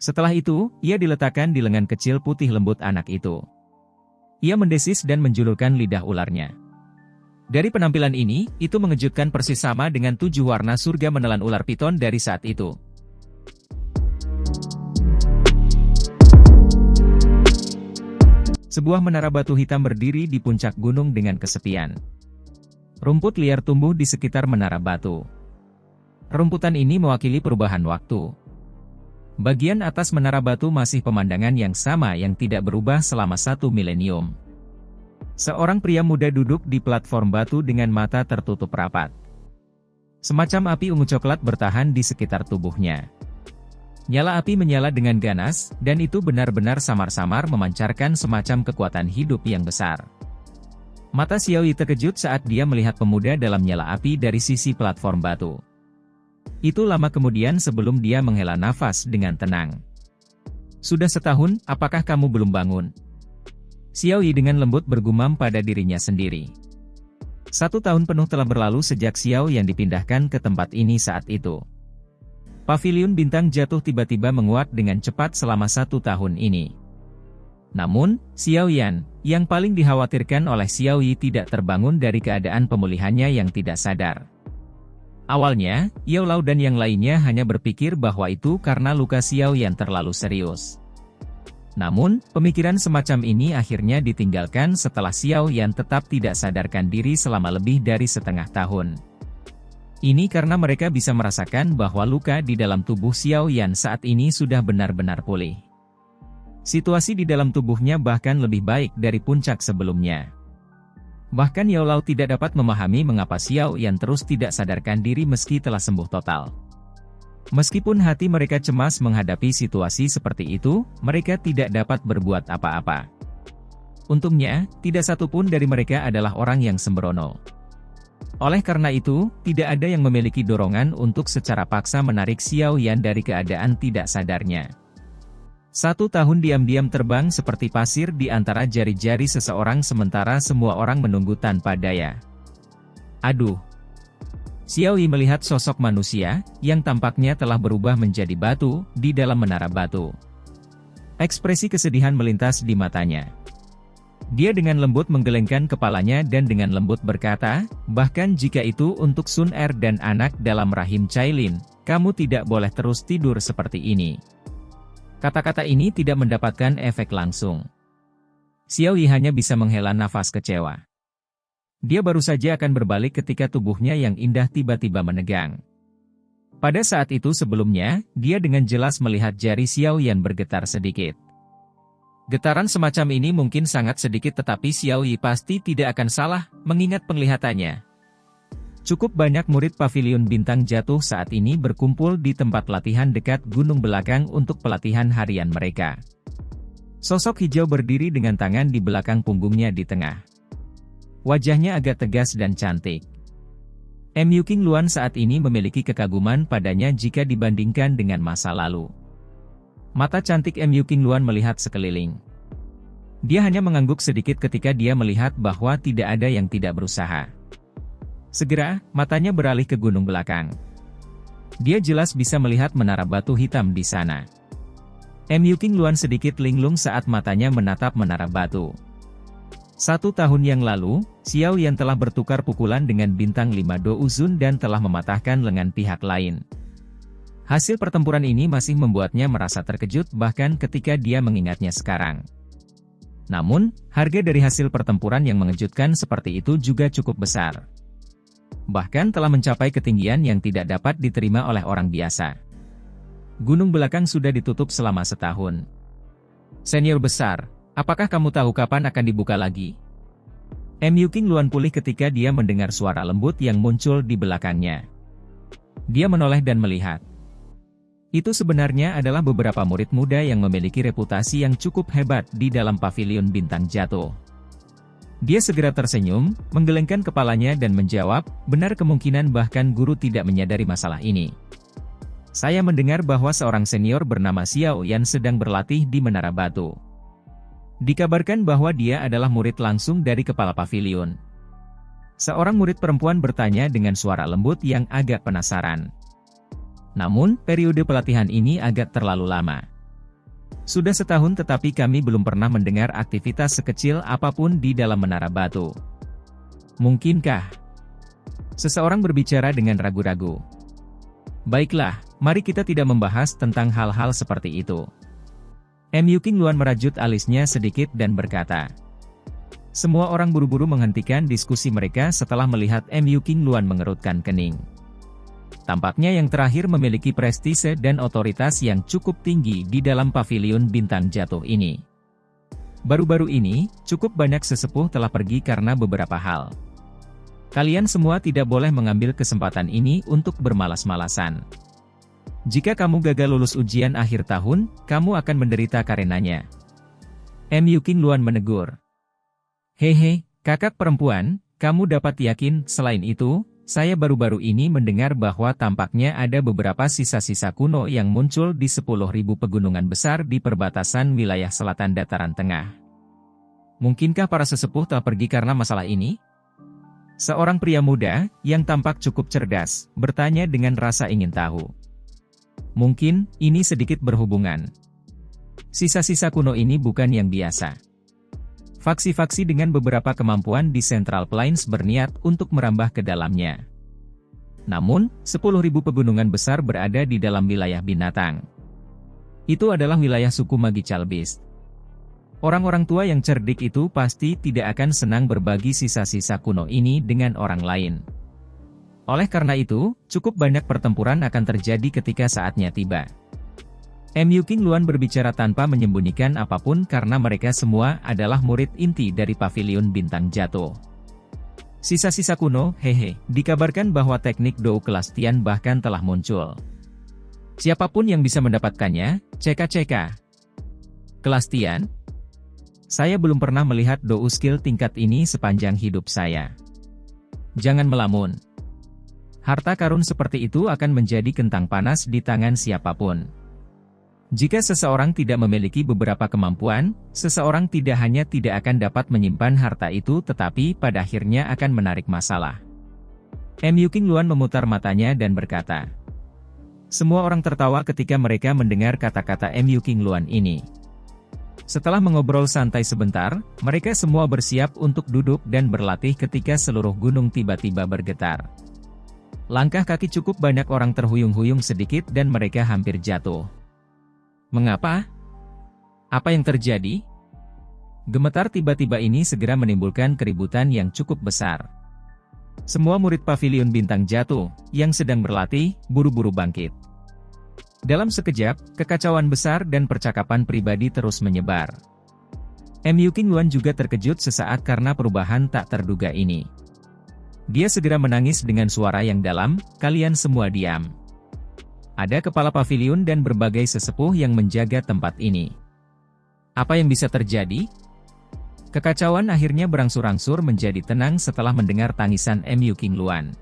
Setelah itu, ia diletakkan di lengan kecil putih lembut anak itu. Ia mendesis dan menjulurkan lidah ularnya. Dari penampilan ini, itu mengejutkan persis sama dengan 7 warna surga menelan ular piton dari saat itu. Sebuah menara batu hitam berdiri di puncak gunung dengan kesepian. Rumput liar tumbuh di sekitar menara batu. Rumputan ini mewakili perubahan waktu. Bagian atas menara batu masih pemandangan yang sama yang tidak berubah selama 1 milenium. Seorang pria muda duduk di platform batu dengan mata tertutup rapat. Semacam api ungu coklat bertahan di sekitar tubuhnya. Nyala api menyala dengan ganas, dan itu benar-benar samar-samar memancarkan semacam kekuatan hidup yang besar. Mata Xiaoyi terkejut saat dia melihat pemuda dalam nyala api dari sisi platform batu. Itu lama kemudian sebelum dia menghela nafas dengan tenang. "Sudah setahun, apakah kamu belum bangun?" Xiaoyi dengan lembut bergumam pada dirinya sendiri. 1 tahun penuh telah berlalu sejak Xiao yang dipindahkan ke tempat ini saat itu. Paviliun bintang jatuh tiba-tiba menguat dengan cepat selama 1 tahun ini. Namun, Xiao Yan, yang paling dikhawatirkan oleh Xiaoyi tidak terbangun dari keadaan pemulihannya yang tidak sadar. Awalnya, Yao Lao dan yang lainnya hanya berpikir bahwa itu karena luka Xiao Yan terlalu serius. Namun, pemikiran semacam ini akhirnya ditinggalkan setelah Xiao Yan tetap tidak sadarkan diri selama lebih dari setengah tahun. Ini karena mereka bisa merasakan bahwa luka di dalam tubuh Xiao Yan saat ini sudah benar-benar pulih. Situasi di dalam tubuhnya bahkan lebih baik dari puncak sebelumnya. Bahkan Yao Lao tidak dapat memahami mengapa Xiao Yan terus tidak sadarkan diri meski telah sembuh total. Meskipun hati mereka cemas menghadapi situasi seperti itu, mereka tidak dapat berbuat apa-apa. Untungnya, tidak satupun dari mereka adalah orang yang sembrono. Oleh karena itu, tidak ada yang memiliki dorongan untuk secara paksa menarik Xiao Yan dari keadaan tidak sadarnya. 1 tahun diam-diam terbang seperti pasir di antara jari-jari seseorang sementara semua orang menunggu tanpa daya. Aduh! Xiaoyi melihat sosok manusia, yang tampaknya telah berubah menjadi batu, di dalam menara batu. Ekspresi kesedihan melintas di matanya. Dia dengan lembut menggelengkan kepalanya dan dengan lembut berkata, "Bahkan jika itu untuk Sun Er dan anak dalam rahim Cailin, kamu tidak boleh terus tidur seperti ini." Kata-kata ini tidak mendapatkan efek langsung. Xiaoyi hanya bisa menghela nafas kecewa. Dia baru saja akan berbalik ketika tubuhnya yang indah tiba-tiba menegang. Pada saat itu sebelumnya, dia dengan jelas melihat jari Xiao Yan bergetar sedikit. Getaran semacam ini mungkin sangat sedikit tetapi Xiaoyi pasti tidak akan salah, mengingat penglihatannya. Cukup banyak murid Paviliun Bintang Jatuh saat ini berkumpul di tempat latihan dekat Gunung Belakang untuk pelatihan harian mereka. Sosok hijau berdiri dengan tangan di belakang punggungnya di tengah. Wajahnya agak tegas dan cantik. Mu Qingluan saat ini memiliki kekaguman padanya jika dibandingkan dengan masa lalu. Mata cantik Mu Qingluan melihat sekeliling. Dia hanya mengangguk sedikit ketika dia melihat bahwa tidak ada yang tidak berusaha. Segera, matanya beralih ke gunung belakang. Dia jelas bisa melihat menara batu hitam di sana. Mu Qingluan sedikit linglung saat matanya menatap menara batu. 1 tahun yang lalu, Xiao Yan telah bertukar pukulan dengan bintang 5 Do Uzun dan telah mematahkan lengan pihak lain. Hasil pertempuran ini masih membuatnya merasa terkejut bahkan ketika dia mengingatnya sekarang. Namun, harga dari hasil pertempuran yang mengejutkan seperti itu juga cukup besar. Bahkan telah mencapai ketinggian yang tidak dapat diterima oleh orang biasa. Gunung Belakang sudah ditutup selama 1 tahun. Senior besar, apakah kamu tahu kapan akan dibuka lagi? Mu Qingluan pulih ketika dia mendengar suara lembut yang muncul di belakangnya. Dia menoleh dan melihat. Itu sebenarnya adalah beberapa murid muda yang memiliki reputasi yang cukup hebat di dalam Paviliun Bintang Jatuh. Dia segera tersenyum, menggelengkan kepalanya dan menjawab, benar kemungkinan bahkan guru tidak menyadari masalah ini. Saya mendengar bahwa seorang senior bernama Xiao Yan sedang berlatih di Menara Batu. Dikabarkan bahwa dia adalah murid langsung dari kepala paviliun. Seorang murid perempuan bertanya dengan suara lembut yang agak penasaran. Namun, periode pelatihan ini agak terlalu lama. Sudah setahun tetapi kami belum pernah mendengar aktivitas sekecil apapun di dalam menara batu. Mungkinkah? Seseorang berbicara dengan ragu-ragu. Baiklah, mari kita tidak membahas tentang hal-hal seperti itu. Mu Qingluan merajut alisnya sedikit dan berkata. Semua orang buru-buru menghentikan diskusi mereka setelah melihat Mu Qingluan mengerutkan kening. Tampaknya yang terakhir memiliki prestise dan otoritas yang cukup tinggi di dalam pavilion bintang jatuh ini. Baru-baru ini, cukup banyak sesepuh telah pergi karena beberapa hal. Kalian semua tidak boleh mengambil kesempatan ini untuk bermalas-malasan. Jika kamu gagal lulus ujian akhir tahun, kamu akan menderita karenanya. Mu Qingluan menegur. Hehe, kakak perempuan, kamu dapat yakin. Selain itu, saya baru-baru ini mendengar bahwa tampaknya ada beberapa sisa-sisa kuno yang muncul di 10.000 pegunungan besar di perbatasan wilayah selatan dataran tengah. Mungkinkah para sesepuh telah pergi karena masalah ini? Seorang pria muda, yang tampak cukup cerdas, bertanya dengan rasa ingin tahu. Mungkin, ini sedikit berhubungan. Sisa-sisa kuno ini bukan yang biasa. Faksi-faksi dengan beberapa kemampuan di Central Plains berniat untuk merambah ke dalamnya. Namun, 10.000 pegunungan besar berada di dalam wilayah binatang. Itu adalah wilayah suku Magi Chalbis. Orang-orang tua yang cerdik itu pasti tidak akan senang berbagi sisa-sisa kuno ini dengan orang lain. Oleh karena itu, cukup banyak pertempuran akan terjadi ketika saatnya tiba. Mu Qingluan berbicara tanpa menyembunyikan apapun karena mereka semua adalah murid inti dari pavilion bintang jatuh. Sisa-sisa kuno, hehe, dikabarkan bahwa teknik Dou kelas Tian bahkan telah muncul. Siapapun yang bisa mendapatkannya, ceka-ceka. Kelas Tian? Saya belum pernah melihat Dou skill tingkat ini sepanjang hidup saya. Jangan melamun. Harta karun seperti itu akan menjadi kentang panas di tangan siapapun. Jika seseorang tidak memiliki beberapa kemampuan, seseorang tidak hanya tidak akan dapat menyimpan harta itu tetapi pada akhirnya akan menarik masalah. Mu Qingluan memutar matanya dan berkata. Semua orang tertawa ketika mereka mendengar kata-kata Mu Qingluan ini. Setelah mengobrol santai sebentar, mereka semua bersiap untuk duduk dan berlatih ketika seluruh gunung tiba-tiba bergetar. Langkah kaki cukup banyak orang terhuyung-huyung sedikit dan mereka hampir jatuh. Mengapa? Apa yang terjadi? Gemetar tiba-tiba ini segera menimbulkan keributan yang cukup besar. Semua murid pavilion bintang jatuh, yang sedang berlatih, buru-buru bangkit. Dalam sekejap, kekacauan besar dan percakapan pribadi terus menyebar. Mu Qingluan juga terkejut sesaat karena perubahan tak terduga ini. Dia segera menangis dengan suara yang dalam, kalian semua diam. Ada kepala pavilion dan berbagai sesepuh yang menjaga tempat ini. Apa yang bisa terjadi? Kekacauan akhirnya berangsur-angsur menjadi tenang setelah mendengar tangisan Mu Qingluan.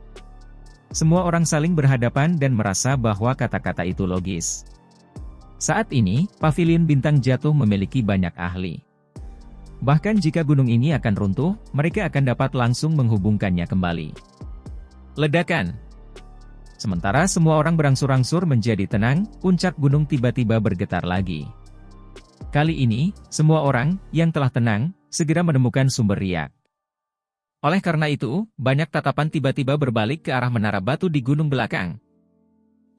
Semua orang saling berhadapan dan merasa bahwa kata-kata itu logis. Saat ini, pavilion bintang jatuh memiliki banyak ahli. Bahkan jika gunung ini akan runtuh, mereka akan dapat langsung menghubungkannya kembali. Ledakan. Sementara semua orang berangsur-angsur menjadi tenang, puncak gunung tiba-tiba bergetar lagi. Kali ini, semua orang, yang telah tenang, segera menemukan sumber riak. Oleh karena itu, banyak tatapan tiba-tiba berbalik ke arah menara batu di gunung belakang.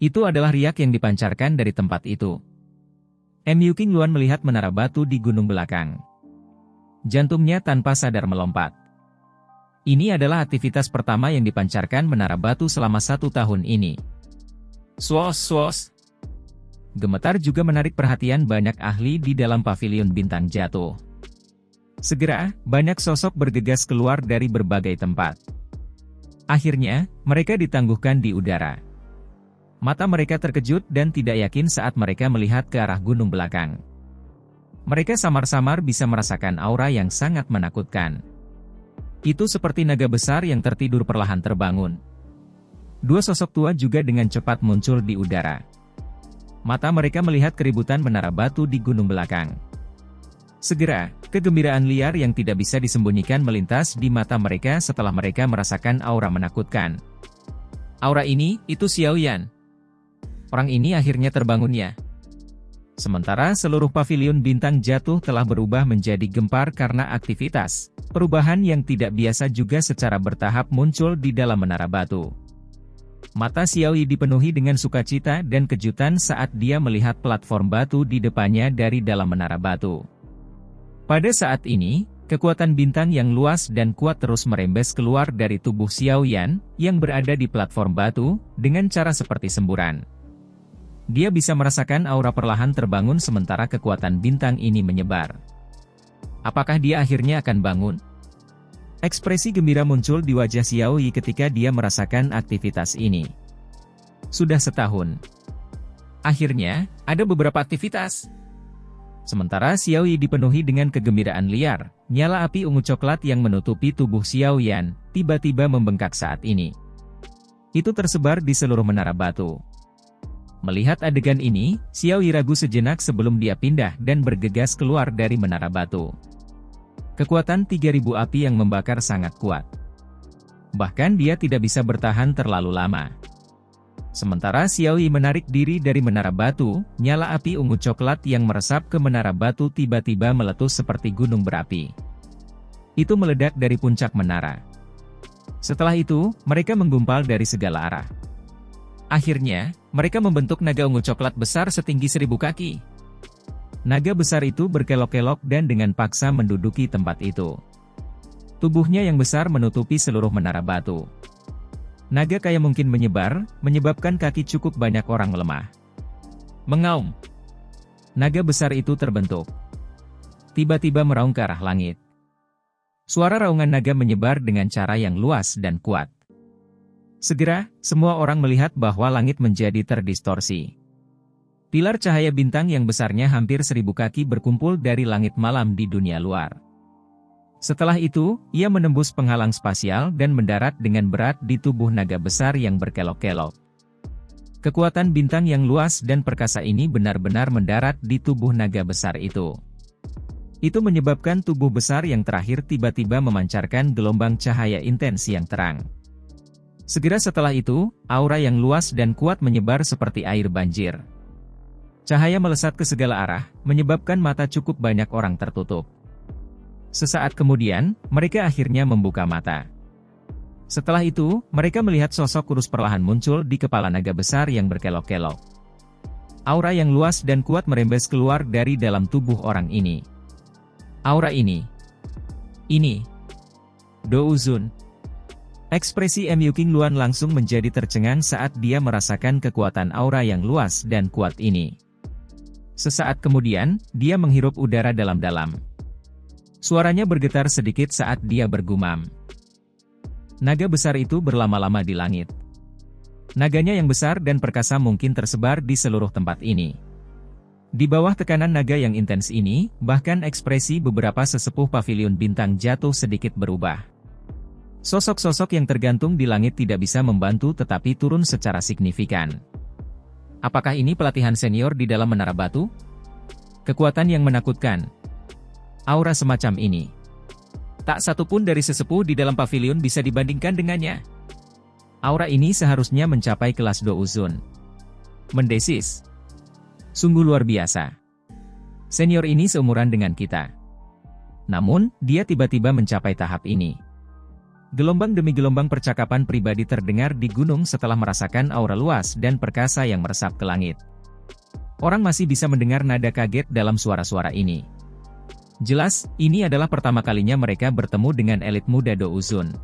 Itu adalah riak yang dipancarkan dari tempat itu. Mu Qingluan melihat menara batu di gunung belakang. Jantungnya tanpa sadar melompat. Ini adalah aktivitas pertama yang dipancarkan menara batu selama 1 tahun ini. Swos. Gemetar juga menarik perhatian banyak ahli di dalam pavilion bintang jatuh. Segera, banyak sosok bergegas keluar dari berbagai tempat. Akhirnya, mereka ditangguhkan di udara. Mata mereka terkejut dan tidak yakin saat mereka melihat ke arah gunung belakang. Mereka samar-samar bisa merasakan aura yang sangat menakutkan. Itu seperti naga besar yang tertidur perlahan terbangun. 2 sosok tua juga dengan cepat muncul di udara. Mata mereka melihat keributan menara batu di gunung belakang. Segera, kegembiraan liar yang tidak bisa disembunyikan melintas di mata mereka setelah mereka merasakan aura menakutkan. Aura ini, itu Xiao Yan. Orang ini akhirnya terbangun ya. Sementara seluruh pavilion bintang jatuh telah berubah menjadi gempar karena aktivitas. Perubahan yang tidak biasa juga secara bertahap muncul di dalam menara batu. Mata Xiaoyi dipenuhi dengan sukacita dan kejutan saat dia melihat platform batu di depannya dari dalam menara batu. Pada saat ini, kekuatan bintang yang luas dan kuat terus merembes keluar dari tubuh Xiaoyan, yang berada di platform batu, dengan cara seperti semburan. Dia bisa merasakan aura perlahan terbangun sementara kekuatan bintang ini menyebar. Apakah dia akhirnya akan bangun? Ekspresi gembira muncul di wajah Xiaoyi ketika dia merasakan aktivitas ini. Sudah setahun. Akhirnya, ada beberapa aktivitas. Sementara Xiaoyi dipenuhi dengan kegembiraan liar, nyala api ungu coklat yang menutupi tubuh Xiaoyan, tiba-tiba membengkak saat ini. Itu tersebar di seluruh menara batu. Melihat adegan ini, Xiaoyi ragu sejenak sebelum dia pindah dan bergegas keluar dari menara batu. Kekuatan 3000 api yang membakar sangat kuat. Bahkan dia tidak bisa bertahan terlalu lama. Sementara Xiaoyi menarik diri dari menara batu, nyala api ungu coklat yang meresap ke menara batu tiba-tiba meletus seperti gunung berapi. Itu meledak dari puncak menara. Setelah itu, mereka menggumpal dari segala arah. Akhirnya, mereka membentuk naga ungu coklat besar setinggi 1000 kaki. Naga besar itu berkelok-kelok dan dengan paksa menduduki tempat itu. Tubuhnya yang besar menutupi seluruh menara batu. Naga kaya mungkin menyebar, menyebabkan kaki cukup banyak orang melemah. Mengaum. Naga besar itu terbentuk. Tiba-tiba meraung ke arah langit. Suara raungan naga menyebar dengan cara yang luas dan kuat. Segera, semua orang melihat bahwa langit menjadi terdistorsi. Pilar cahaya bintang yang besarnya hampir 1000 kaki berkumpul dari langit malam di dunia luar. Setelah itu, ia menembus penghalang spasial dan mendarat dengan berat di tubuh naga besar yang berkelok-kelok. Kekuatan bintang yang luas dan perkasa ini benar-benar mendarat di tubuh naga besar itu. Itu menyebabkan tubuh besar yang terakhir tiba-tiba memancarkan gelombang cahaya intens yang terang. Segera setelah itu, aura yang luas dan kuat menyebar seperti air banjir. Cahaya melesat ke segala arah, menyebabkan mata cukup banyak orang tertutup. Sesaat kemudian, mereka akhirnya membuka mata. Setelah itu, mereka melihat sosok kurus perlahan muncul di kepala naga besar yang berkelok-kelok. Aura yang luas dan kuat merembes keluar dari dalam tubuh orang ini. Aura ini. Douzun. Ekspresi Mu Qingluan langsung menjadi tercengang saat dia merasakan kekuatan aura yang luas dan kuat ini. Sesaat kemudian, dia menghirup udara dalam-dalam. Suaranya bergetar sedikit saat dia bergumam. Naga besar itu berlama-lama di langit. Naganya yang besar dan perkasa mungkin tersebar di seluruh tempat ini. Di bawah tekanan naga yang intens ini, bahkan ekspresi beberapa sesepuh pavilion bintang jatuh sedikit berubah. Sosok-sosok yang tergantung di langit tidak bisa membantu tetapi turun secara signifikan. Apakah ini pelatihan senior di dalam menara batu? Kekuatan yang menakutkan. Aura semacam ini. Tak satu pun dari sesepuh di dalam pavilion bisa dibandingkan dengannya. Aura ini seharusnya mencapai kelas Douzun. Mendesis. Sungguh luar biasa. Senior ini seumuran dengan kita. Namun, dia tiba-tiba mencapai tahap ini. Gelombang demi gelombang percakapan pribadi terdengar di gunung setelah merasakan aura luas dan perkasa yang meresap ke langit. Orang masih bisa mendengar nada kaget dalam suara-suara ini. Jelas, ini adalah pertama kalinya mereka bertemu dengan elit muda Douzun.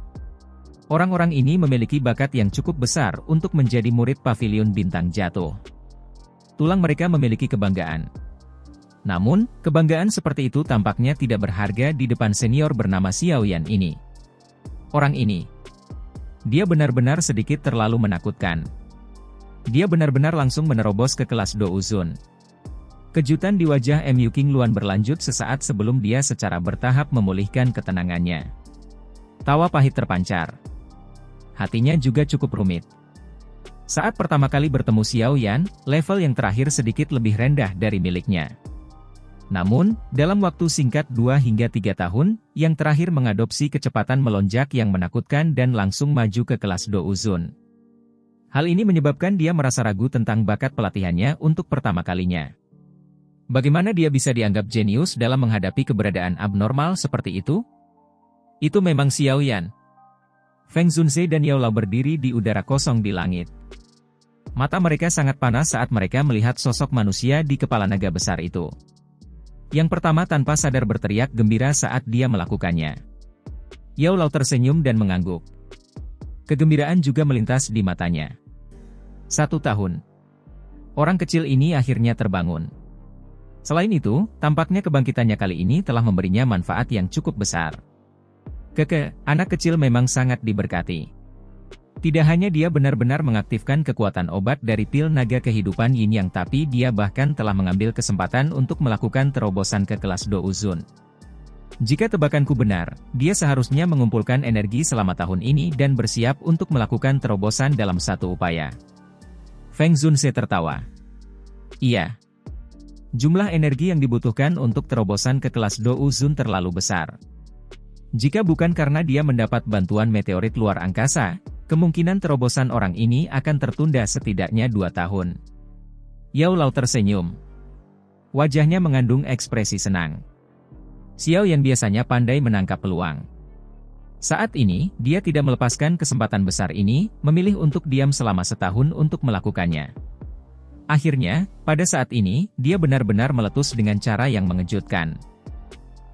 Orang-orang ini memiliki bakat yang cukup besar untuk menjadi murid pavilion bintang jatuh. Tulang mereka memiliki kebanggaan. Namun, kebanggaan seperti itu tampaknya tidak berharga di depan senior bernama Xiaoyan ini. Orang ini. Dia benar-benar sedikit terlalu menakutkan. Dia benar-benar langsung menerobos ke kelas Douzun. Kejutan di wajah Mu Qingluan berlanjut sesaat sebelum dia secara bertahap memulihkan ketenangannya. Tawa pahit terpancar. Hatinya juga cukup rumit. Saat pertama kali bertemu Xiaoyan, level yang terakhir sedikit lebih rendah dari miliknya. Namun, dalam waktu singkat 2 hingga 3 tahun, yang terakhir mengadopsi kecepatan melonjak yang menakutkan dan langsung maju ke kelas Douzun. Hal ini menyebabkan dia merasa ragu tentang bakat pelatihannya untuk pertama kalinya. Bagaimana dia bisa dianggap jenius dalam menghadapi keberadaan abnormal seperti itu? Itu memang Xiao Yan. Feng Zunze dan Yao Lao berdiri di udara kosong di langit. Mata mereka sangat panas saat mereka melihat sosok manusia di kepala naga besar itu. Yang pertama tanpa sadar berteriak gembira saat dia melakukannya. Yao Lao tersenyum dan mengangguk. Kegembiraan juga melintas di matanya. 1 tahun. Orang kecil ini akhirnya terbangun. Selain itu, tampaknya kebangkitannya kali ini telah memberinya manfaat yang cukup besar. Anak kecil memang sangat diberkati. Tidak hanya dia benar-benar mengaktifkan kekuatan obat dari pil naga kehidupan Yin Yang, tapi dia bahkan telah mengambil kesempatan untuk melakukan terobosan ke kelas Do Uzun. Jika tebakanku benar, dia seharusnya mengumpulkan energi selama tahun ini dan bersiap untuk melakukan terobosan dalam satu upaya. Feng Zunze tertawa. Iya. Jumlah energi yang dibutuhkan untuk terobosan ke kelas Do Uzun terlalu besar. Jika bukan karena dia mendapat bantuan meteorit luar angkasa, kemungkinan terobosan orang ini akan tertunda setidaknya 2 tahun. Yao Lao tersenyum. Wajahnya mengandung ekspresi senang. Xiao Yan biasanya pandai menangkap peluang. Saat ini, dia tidak melepaskan kesempatan besar ini, memilih untuk diam selama setahun untuk melakukannya. Akhirnya, pada saat ini, dia benar-benar meletus dengan cara yang mengejutkan.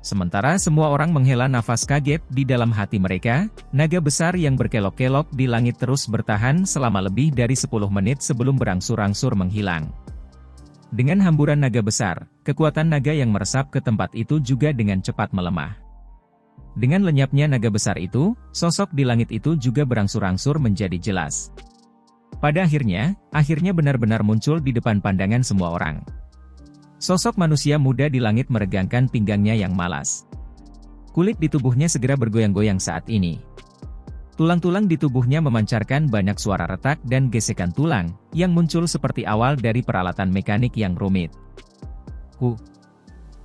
Sementara semua orang menghela nafas kaget di dalam hati mereka, naga besar yang berkelok-kelok di langit terus bertahan selama lebih dari 10 menit sebelum berangsur-angsur menghilang. Dengan hamburan naga besar, kekuatan naga yang meresap ke tempat itu juga dengan cepat melemah. Dengan lenyapnya naga besar itu, sosok di langit itu juga berangsur-angsur menjadi jelas. Pada akhirnya benar-benar muncul di depan pandangan semua orang. Sosok manusia muda di langit meregangkan pinggangnya yang malas. Kulit di tubuhnya segera bergoyang-goyang saat ini. Tulang-tulang di tubuhnya memancarkan banyak suara retak dan gesekan tulang, yang muncul seperti awal dari peralatan mekanik yang rumit.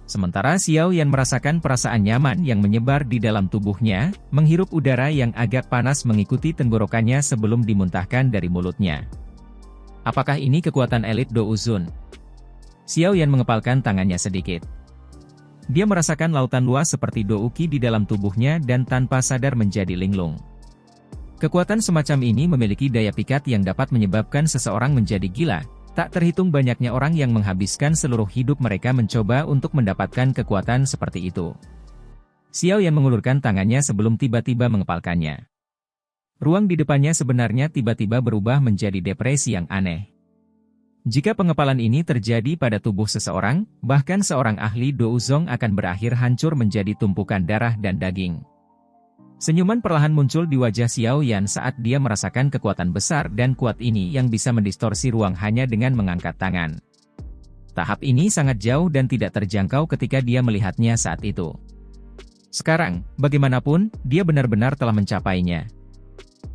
Sementara Xiao Yan merasakan perasaan nyaman yang menyebar di dalam tubuhnya, menghirup udara yang agak panas mengikuti tenggorokannya sebelum dimuntahkan dari mulutnya. Apakah ini kekuatan elit Do Uzun? Xiao Yan mengepalkan tangannya sedikit. Dia merasakan lautan luas seperti Do Uki di dalam tubuhnya dan tanpa sadar menjadi linglung. Kekuatan semacam ini memiliki daya pikat yang dapat menyebabkan seseorang menjadi gila. Tak terhitung banyaknya orang yang menghabiskan seluruh hidup mereka mencoba untuk mendapatkan kekuatan seperti itu. Xiao Yan mengulurkan tangannya sebelum tiba-tiba mengepalkannya. Ruang di depannya sebenarnya tiba-tiba berubah menjadi depresi yang aneh. Jika pengepalan ini terjadi pada tubuh seseorang, bahkan seorang ahli Do Uzong akan berakhir hancur menjadi tumpukan darah dan daging. Senyuman perlahan muncul di wajah Xiao Yan saat dia merasakan kekuatan besar dan kuat ini yang bisa mendistorsi ruang hanya dengan mengangkat tangan. Tahap ini sangat jauh dan tidak terjangkau ketika dia melihatnya saat itu. Sekarang, bagaimanapun, dia benar-benar telah mencapainya.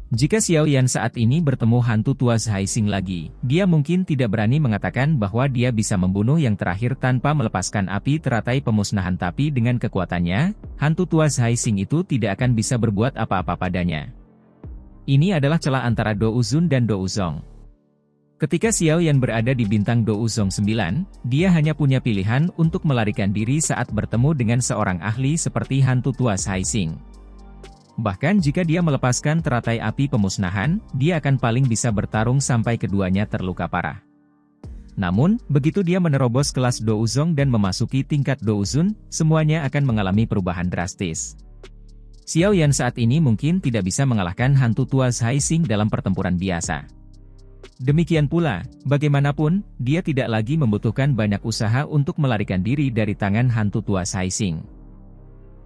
Jika Xiao Yan saat ini bertemu hantu tua Zhai Xing lagi, dia mungkin tidak berani mengatakan bahwa dia bisa membunuh yang terakhir tanpa melepaskan api teratai pemusnahan, tapi dengan kekuatannya, hantu tua Zhai Xing itu tidak akan bisa berbuat apa-apa padanya. Ini adalah celah antara Do Uzun dan Do Uzong. Ketika Xiao Yan berada di bintang Do Uzong 9, dia hanya punya pilihan untuk melarikan diri saat bertemu dengan seorang ahli seperti hantu tua Zhai Xing. Bahkan jika dia melepaskan teratai api pemusnahan, dia akan paling bisa bertarung sampai keduanya terluka parah. Namun, begitu dia menerobos kelas Do Uzong dan memasuki tingkat Do Uzun, semuanya akan mengalami perubahan drastis. Xiao Yan saat ini mungkin tidak bisa mengalahkan hantu tua Zhai Xing dalam pertempuran biasa. Demikian pula, bagaimanapun, dia tidak lagi membutuhkan banyak usaha untuk melarikan diri dari tangan hantu tua Zhai Xing.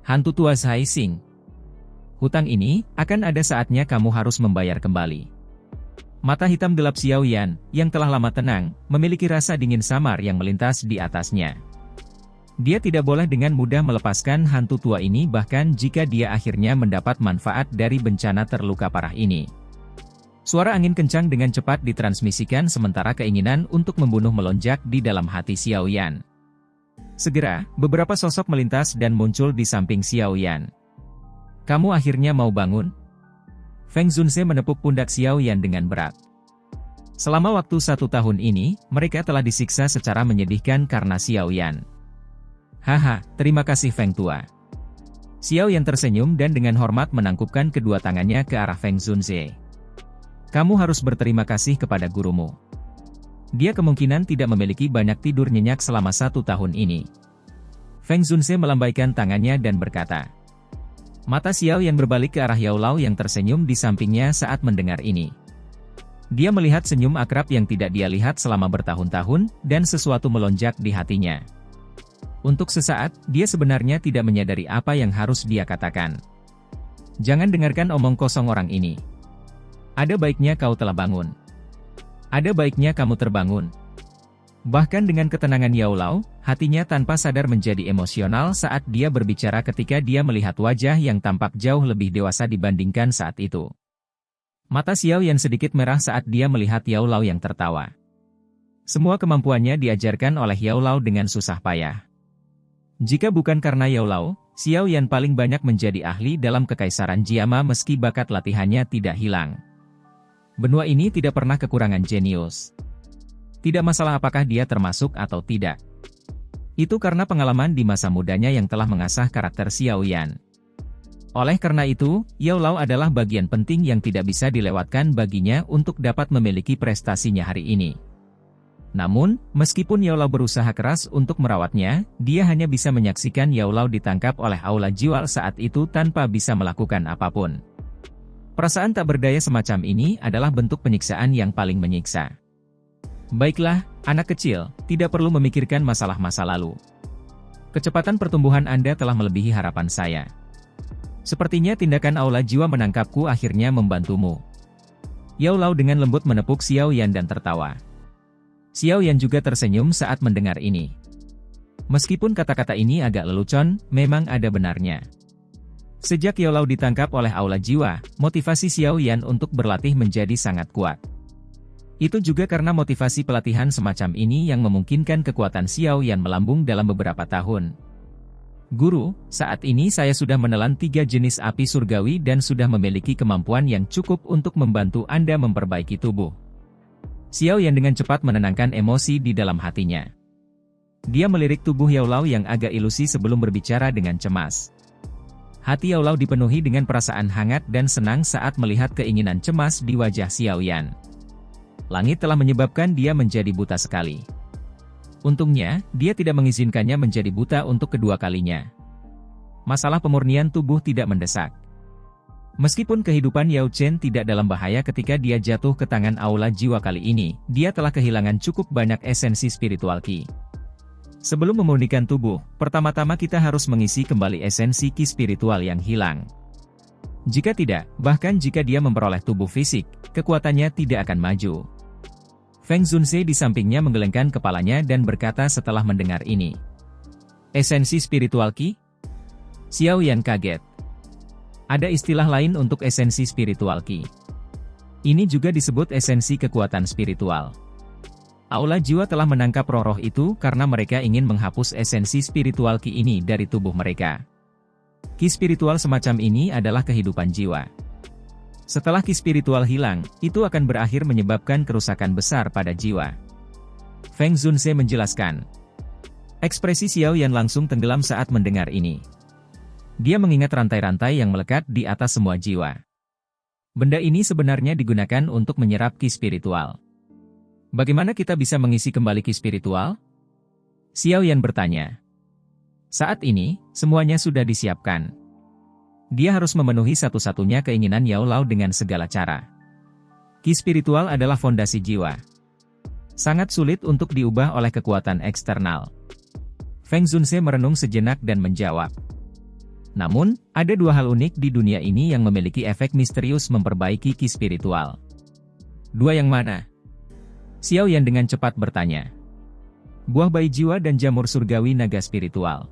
Hantu tua Zhai Xing. Hutang ini, akan ada saatnya kamu harus membayar kembali. Mata hitam gelap Xiao Yan, yang telah lama tenang, memiliki rasa dingin samar yang melintas di atasnya. Dia tidak boleh dengan mudah melepaskan hantu tua ini bahkan jika dia akhirnya mendapat manfaat dari bencana terluka parah ini. Suara angin kencang dengan cepat ditransmisikan sementara keinginan untuk membunuh melonjak di dalam hati Xiao Yan. Segera, beberapa sosok melintas dan muncul di samping Xiao Yan. Kamu akhirnya mau bangun? Feng Zunze menepuk pundak Xiao Yan dengan berat. Selama waktu 1 tahun ini, mereka telah disiksa secara menyedihkan karena Xiao Yan. Haha, terima kasih Feng Tua. Xiao Yan tersenyum dan dengan hormat menangkupkan kedua tangannya ke arah Feng Zunze. Kamu harus berterima kasih kepada gurumu. Dia kemungkinan tidak memiliki banyak tidur nyenyak selama 1 tahun ini. Feng Zunze melambaikan tangannya dan berkata. Mata Xiao Yan berbalik ke arah Yao Lao yang tersenyum di sampingnya saat mendengar ini. Dia melihat senyum akrab yang tidak dia lihat selama bertahun-tahun, dan sesuatu melonjak di hatinya. Untuk sesaat, dia sebenarnya tidak menyadari apa yang harus dia katakan. Jangan dengarkan omong kosong orang ini. Ada baiknya kau telah bangun. Ada baiknya kamu terbangun. Bahkan dengan ketenangan Yao Lao, hatinya tanpa sadar menjadi emosional saat dia berbicara ketika dia melihat wajah yang tampak jauh lebih dewasa dibandingkan saat itu. Mata Xiao Yan sedikit merah saat dia melihat Yao Lao yang tertawa. Semua kemampuannya diajarkan oleh Yao Lao dengan susah payah. Jika bukan karena Yao Lao, Xiao Yan paling banyak menjadi ahli dalam kekaisaran Jiama meski bakat latihannya tidak hilang. Benua ini tidak pernah kekurangan jenius. Tidak masalah apakah dia termasuk atau tidak. Itu karena pengalaman di masa mudanya yang telah mengasah karakter Xiao Yan. Oleh karena itu, Yao Lao adalah bagian penting yang tidak bisa dilewatkan baginya untuk dapat memiliki prestasinya hari ini. Namun, meskipun Yao Lao berusaha keras untuk merawatnya, dia hanya bisa menyaksikan Yao Lao ditangkap oleh aula jiwa saat itu tanpa bisa melakukan apapun. Perasaan tak berdaya semacam ini adalah bentuk penyiksaan yang paling menyiksa. Baiklah, anak kecil, tidak perlu memikirkan masalah masa lalu. Kecepatan pertumbuhan Anda telah melebihi harapan saya. Sepertinya tindakan aula jiwa menangkapku akhirnya membantumu. Yao Lao dengan lembut menepuk Xiao Yan dan tertawa. Xiao Yan juga tersenyum saat mendengar ini. Meskipun kata-kata ini agak lelucon, memang ada benarnya. Sejak Yao Lao ditangkap oleh aula jiwa, motivasi Xiao Yan untuk berlatih menjadi sangat kuat. Itu juga karena motivasi pelatihan semacam ini yang memungkinkan kekuatan Xiao Yan melambung dalam beberapa tahun. Guru, saat ini saya sudah menelan 3 jenis api surgawi dan sudah memiliki kemampuan yang cukup untuk membantu Anda memperbaiki tubuh. Xiao Yan dengan cepat menenangkan emosi di dalam hatinya. Dia melirik tubuh Yao Lao yang agak ilusi sebelum berbicara dengan cemas. Hati Yao Lao dipenuhi dengan perasaan hangat dan senang saat melihat keinginan cemas di wajah Xiao Yan. Langit telah menyebabkan dia menjadi buta sekali. Untungnya, dia tidak mengizinkannya menjadi buta untuk kedua kalinya. Masalah pemurnian tubuh tidak mendesak. Meskipun kehidupan Yao Chen tidak dalam bahaya ketika dia jatuh ke tangan aula jiwa kali ini, dia telah kehilangan cukup banyak esensi spiritual Qi. Sebelum memurnikan tubuh, pertama-tama kita harus mengisi kembali esensi Qi spiritual yang hilang. Jika tidak, bahkan jika dia memperoleh tubuh fisik, kekuatannya tidak akan maju. Feng Zunze di sampingnya menggelengkan kepalanya dan berkata setelah mendengar ini. Esensi spiritual Qi? Xiao Yan kaget. Ada istilah lain untuk esensi spiritual Qi. Ini juga disebut esensi kekuatan spiritual. Aula jiwa telah menangkap roh-roh itu karena mereka ingin menghapus esensi spiritual Qi ini dari tubuh mereka. Qi spiritual semacam ini adalah kehidupan jiwa. Setelah Qi spiritual hilang, itu akan berakhir menyebabkan kerusakan besar pada jiwa. Feng Zunze menjelaskan. Ekspresi Xiao Yan langsung tenggelam saat mendengar ini. Dia mengingat rantai-rantai yang melekat di atas semua jiwa. Benda ini sebenarnya digunakan untuk menyerap Qi spiritual. Bagaimana kita bisa mengisi kembali Qi spiritual? Xiao Yan bertanya. Saat ini, semuanya sudah disiapkan. Dia harus memenuhi satu-satunya keinginan Yao Lao dengan segala cara. Qi spiritual adalah fondasi jiwa. Sangat sulit untuk diubah oleh kekuatan eksternal. Feng Zunze merenung sejenak dan menjawab. Namun, ada 2 hal unik di dunia ini yang memiliki efek misterius memperbaiki Qi spiritual. 2 yang mana? Xiao Yan dengan cepat bertanya. Buah bayi jiwa dan jamur surgawi naga spiritual.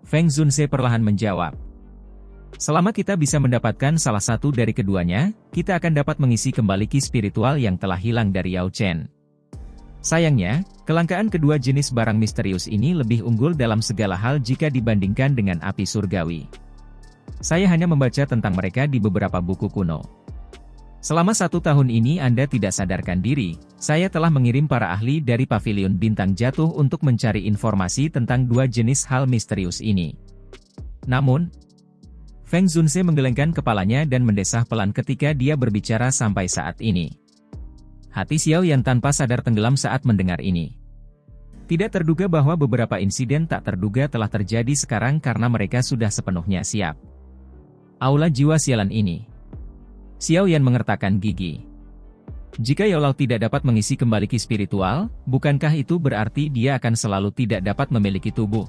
Feng Zunze perlahan menjawab. Selama kita bisa mendapatkan salah satu dari keduanya, kita akan dapat mengisi kembali Qi spiritual yang telah hilang dari Yao Chen. Sayangnya, kelangkaan kedua jenis barang misterius ini lebih unggul dalam segala hal jika dibandingkan dengan api surgawi. Saya hanya membaca tentang mereka di beberapa buku kuno. Selama 1 tahun ini Anda tidak sadarkan diri, saya telah mengirim para ahli dari Pavilion Bintang Jatuh untuk mencari informasi tentang 2 jenis hal misterius ini. Namun, Feng Zunse menggelengkan kepalanya dan mendesah pelan ketika dia berbicara sampai saat ini. Hati Xiao Yan tanpa sadar tenggelam saat mendengar ini. Tidak terduga bahwa beberapa insiden tak terduga telah terjadi sekarang karena mereka sudah sepenuhnya siap. Aula jiwa sialan ini. Xiao Yan mengertakkan gigi. Jika Yaolao tidak dapat mengisi kembali ki spiritual, bukankah itu berarti dia akan selalu tidak dapat memiliki tubuh?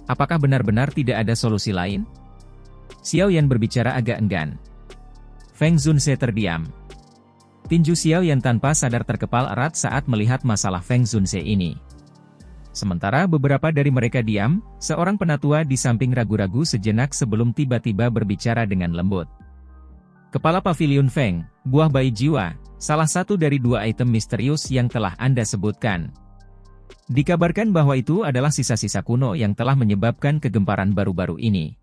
Apakah benar-benar tidak ada solusi lain? Xiao Yan berbicara agak enggan. Feng Zunse terdiam. Tinju Xiao Yan tanpa sadar terkepal erat saat melihat masalah Feng Zunse ini. Sementara beberapa dari mereka diam, seorang penatua di samping ragu-ragu sejenak sebelum tiba-tiba berbicara dengan lembut. Kepala Pavilion Feng, buah bayi jiwa, salah satu dari 2 item misterius yang telah Anda sebutkan. Dikabarkan bahwa itu adalah sisa-sisa kuno yang telah menyebabkan kegemparan baru-baru ini.